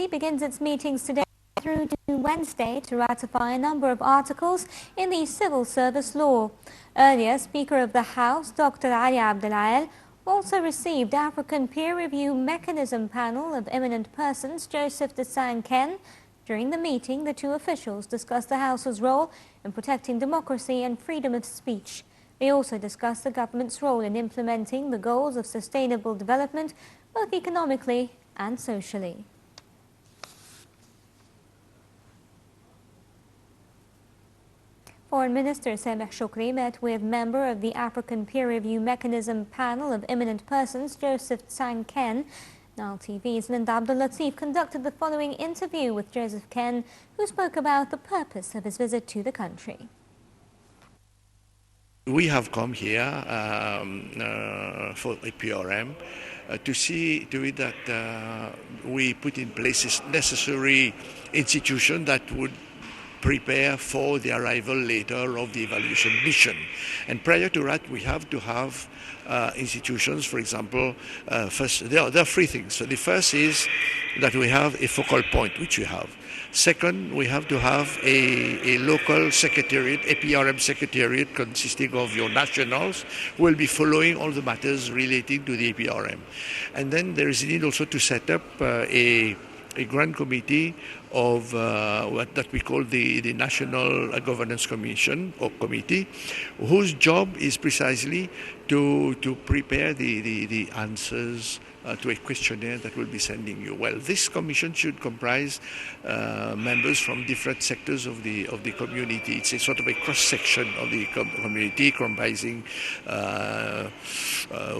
Committee begins its meetings today through to Wednesday to ratify a number of articles in the civil service law. Earlier, Speaker of the House, Dr. Ali Abdel also received African Peer Review Mechanism Panel of Eminent Persons Joseph Desang Ken. During the meeting, the two officials discussed the House's role in protecting democracy and freedom of speech. They also discussed the government's role in implementing the goals of sustainable development, both economically and socially. Foreign Minister Sameh Shoukry met with member of the African Peer Review Mechanism Panel of Eminent Persons Joseph Desang Ken. Nile TV's Linda Abdul Latif conducted the following interview with Joseph Ken, who spoke about the purpose of his visit to the country. We have come here for a PRM to see to it that we put in place necessary institution that would prepare for the arrival later of the evaluation mission. And prior to that, we have to have institutions. For example, first, there are three things. So the first is that we have a focal point, which we have. Second, we have to have a local secretariat, a PRM secretariat consisting of your nationals who will be following all the matters relating to the PRM. And then there is a need also to set up a grand committee of what that we call the National Governance Commission or Committee, whose job is precisely to prepare the answers to a questionnaire that we'll be sending you. Well, this commission should comprise members from different sectors of the community. It's a sort of a cross-section of the community comprising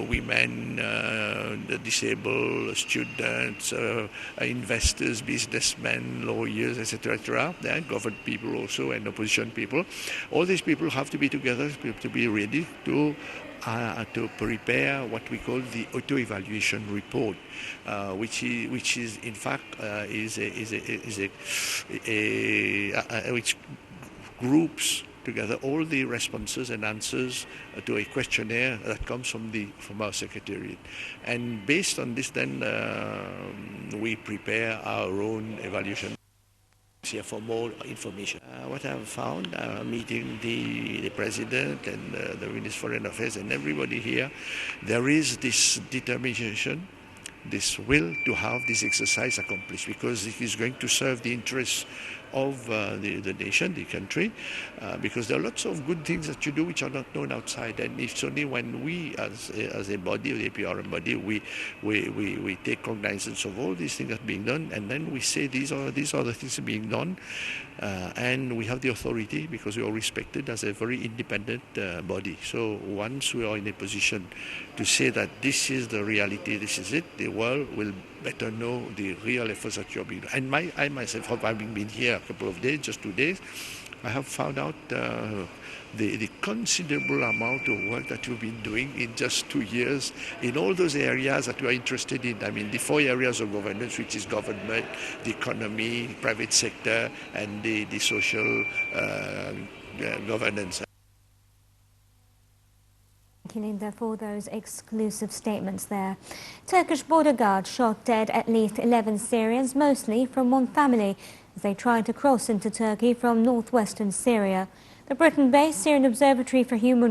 women, the disabled, students, investors, businessmen, lawyers, etc., government people also, and opposition people. All these people have to be together to be ready to prepare what we call the auto-evaluation report, which is in fact which groups together all the responses and answers to a questionnaire that comes from our secretariat. And based on this, then we prepare our own evaluation here for more information. What I've found, meeting the President and the Minister of Foreign Affairs and everybody here, there is this determination, this will to have this exercise accomplished, because it is going to serve the interests of the nation, the country, because there are lots of good things that you do which are not known outside, and it's only when we as a body, the APRM body, we take cognizance of all these things that are being done, and then we say these are the things being done, and we have the authority because we are respected as a very independent body. So once we are in a position to say that this is the reality, this is it, the world will better know the real efforts that you are being doing. And I myself, having been here a couple of days, just 2 days, I have found out the considerable amount of work that you've been doing in just 2 years in all those areas that you are interested in. I mean, the 4 areas of governance, which is government, the economy, private sector, and the social governance. Thank you, Linda, for those exclusive statements there. Turkish border guards shot dead at least 11 Syrians, mostly from one family, as they tried to cross into Turkey from northwestern Syria. The Britain-based Syrian Observatory for Human